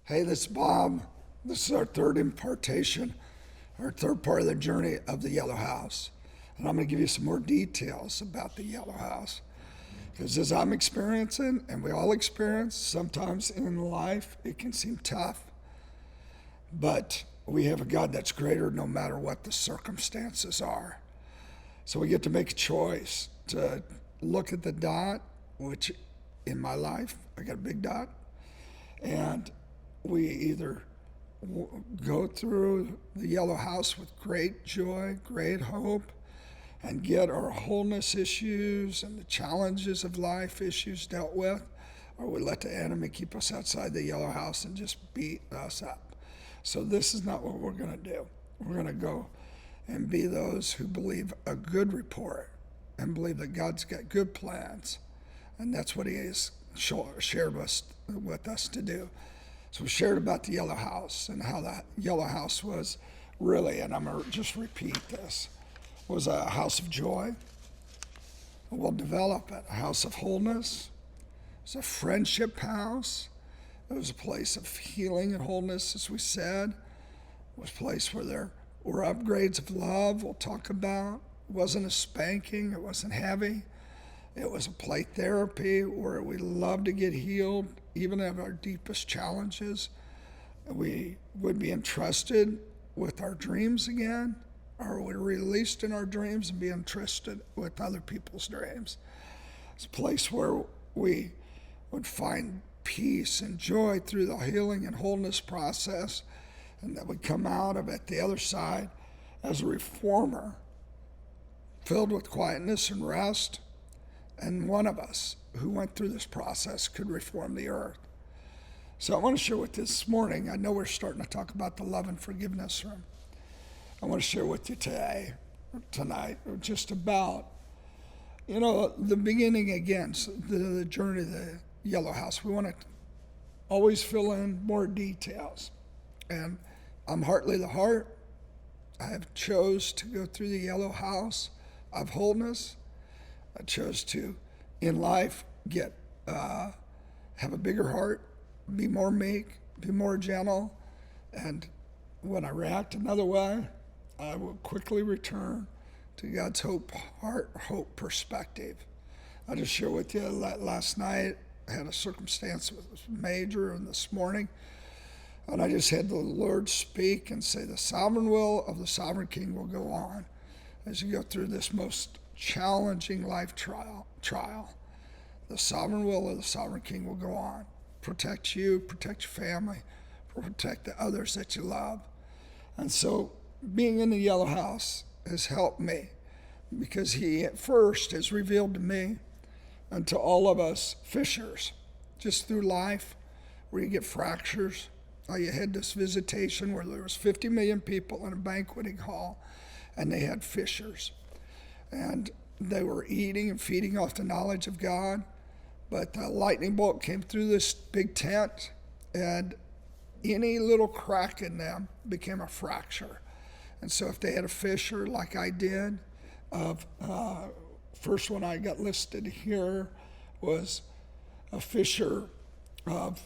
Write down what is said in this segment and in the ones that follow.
Hey, this is Bob. This is our third impartation, our third part of the journey of the Yellow House. And I'm going to give you some more details about the Yellow House. Because as I'm experiencing, and we all experience, sometimes in life it can seem tough. But we have a God that's greater no matter what the circumstances are. So we get to make a choice to look at the dot, which in my life, I got a big dot, and we either go through the Yellow House with great joy, great hope, and get our wholeness issues and the challenges of life issues dealt with, or we let the enemy keep us outside the Yellow House and just beat us up. So this is not what we're going to do. We're going to go and be those who believe a good report and believe that God's got good plans. And that's what he has shared with us to do. So we shared about the Yellow House and how that Yellow House was really, and I'm going to just repeat this, was a house of joy. We'll develop it. A house of wholeness. It's a friendship house. It was a place of healing and wholeness, as we said. It was a place where there were upgrades of love we'll talk about. It wasn't a spanking. It wasn't heavy. It was a play therapy where we love to get healed, even of our deepest challenges. We would be entrusted with our dreams again, or we're released in our dreams and be entrusted with other people's dreams. It's a place where we would find peace and joy through the healing and wholeness process, and that we come out of it the other side as a reformer, filled with quietness and rest. And one of us who went through this process could reform the earth. So I want to share with you this morning, I know we're starting to talk about the love and forgiveness room. I want to share with you tonight, just about, the beginning again, the journey of the Yellow House. We want to always fill in more details. And I'm Hartley the Heart. I have chose to go through the Yellow House of wholeness. I chose to, in life, have a bigger heart, be more meek, be more gentle, and when I react another way, I will quickly return to God's hope perspective. I'll just share with you that last night I had a circumstance that was major, and this morning, and I just had the Lord speak and say, the sovereign will of the sovereign King will go on as you go through this most challenging life trial. The sovereign will of the sovereign King will go on. Protect you, protect your family, protect the others that you love. And so being in the Yellow House has helped me, because he at first has revealed to me and to all of us fissures just through life where you get fractures. You had this visitation where there was 50 million people in a banqueting hall, and they had fissures. And they were eating and feeding off the knowledge of God. But a lightning bolt came through this big tent, and any little crack in them became a fracture. And so if they had a fissure like I did, first one I got listed here was a fissure of,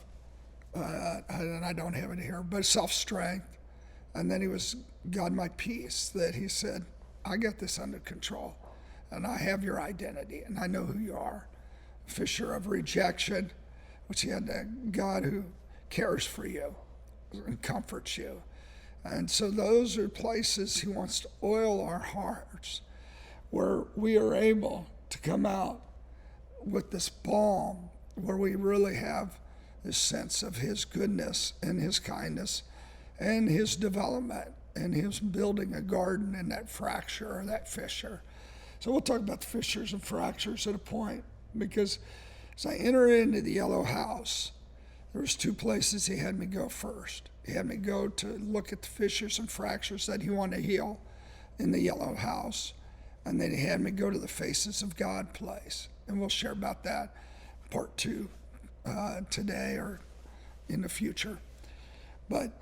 and I don't have it here, but self-strength. And then he was God my peace, that he said, I got this under control, and I have your identity, and I know who you are. Fissure of rejection, which he had a God who cares for you and comforts you. And so those are places he wants to oil our hearts, where we are able to come out with this balm, where we really have this sense of his goodness and his kindness and his development and his building a garden in that fracture or that fissure. So we'll talk about the fissures and fractures at a point, because as I enter into the Yellow House, there was two places he had me go first. He had me go to look at the fissures and fractures that he wanted to heal in the Yellow House, and then he had me go to the Faces of God place. And we'll share about that part 2 today or in the future. But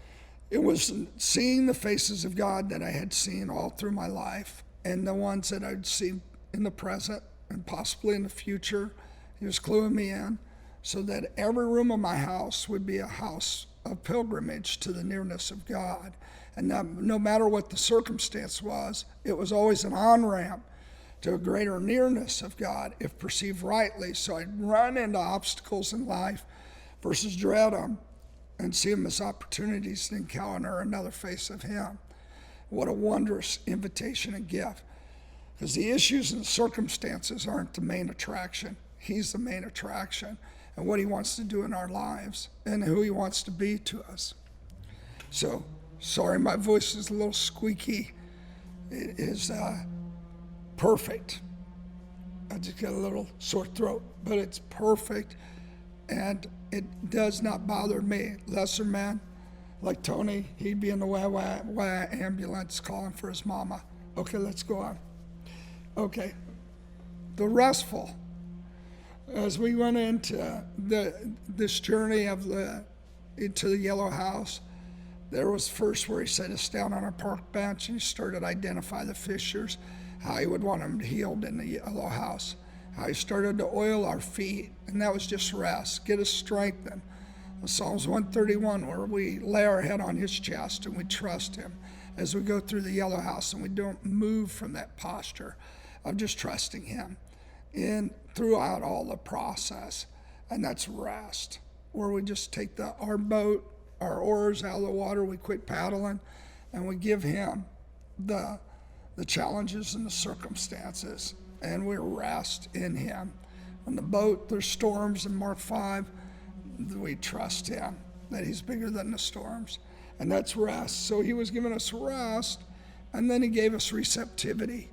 it was seeing the faces of God that I had seen all through my life, and the ones that I'd seen in the present and possibly in the future. He was cluing me in so that every room of my house would be a house of pilgrimage to the nearness of God. And no matter what the circumstance was, it was always an on-ramp to a greater nearness of God if perceived rightly. So I'd run into obstacles in life versus dread them and see them as opportunities to encounter another face of Him. What a wondrous invitation and gift. Because the issues and the circumstances aren't the main attraction. He's the main attraction, and what He wants to do in our lives and who He wants to be to us. So, sorry my voice is a little squeaky. It is perfect. I just got a little sore throat, but it's perfect, and it does not bother me. Lesser man, like Tony, he'd be in the wah ambulance calling for his mama. Okay, let's go on. Okay, the restful. As we went into this journey into the yellow house, there was first where He set us down on a park bench and He started to identify the fissures, how He would want them healed in the yellow house, how He started to oil our feet, and that was just rest, get us strengthened. Psalms 131, where we lay our head on His chest and we trust Him as we go through the yellow house, and we don't move from that posture of just trusting Him throughout all the process. And that's rest, where we just take our boat, our oars out of the water, we quit paddling, and we give Him the challenges and the circumstances, and we rest in Him. On the boat, there's storms in Mark 5, we trust Him, that He's bigger than the storms, and that's rest. So He was giving us rest, and then He gave us receptivity,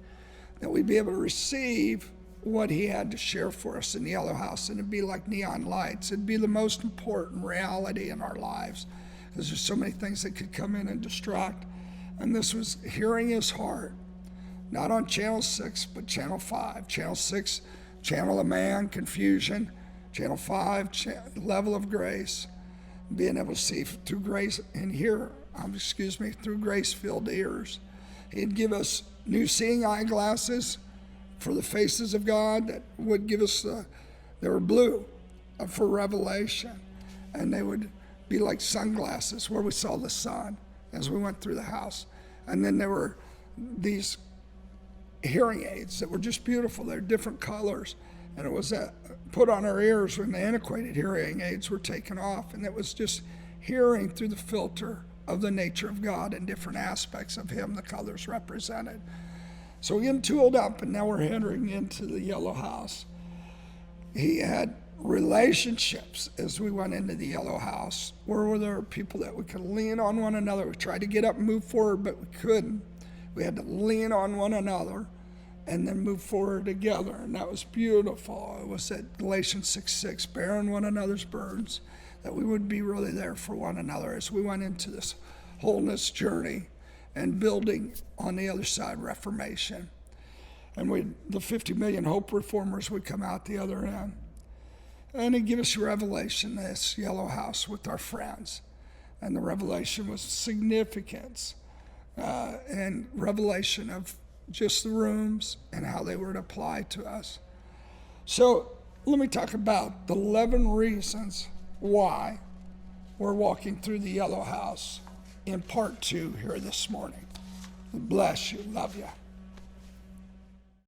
that we'd be able to receive what He had to share for us in the yellow house. And it'd be like neon lights. It'd be the most important reality in our lives, because there's so many things that could come in and distract. And this was hearing His heart, not on channel 6, but channel 5. Channel 6, channel of man, confusion. Channel 5, level of grace. Being able to see through grace and hear, through grace-filled ears. He'd give us new seeing eyeglasses for the faces of God that would give us, they were blue for revelation. And they would be like sunglasses where we saw the sun as we went through the house. And then there were these hearing aids that were just beautiful. They're different colors. And it was put on our ears when the antiquated hearing aids were taken off. And it was just hearing through the filter of the nature of God and different aspects of Him the colors represented. So we're getting tooled up, and now we're entering into the yellow house. He had relationships as we went into the yellow house, where there were people that we could lean on one another. We tried to get up and move forward, but we couldn't. We had to lean on one another and then move forward together, and that was beautiful. It was at Galatians 6:6, bearing one another's burdens, that we would be really there for one another as we went into this wholeness journey and building on the other side Reformation. And the 50 million hope reformers would come out the other end. And He'd give us revelation, this yellow house with our friends. And the revelation was significance and revelation of just the rooms and how they were to apply to us. So let me talk about the 11 reasons why we're walking through the yellow house in part 2 here this morning. Bless you. Love you.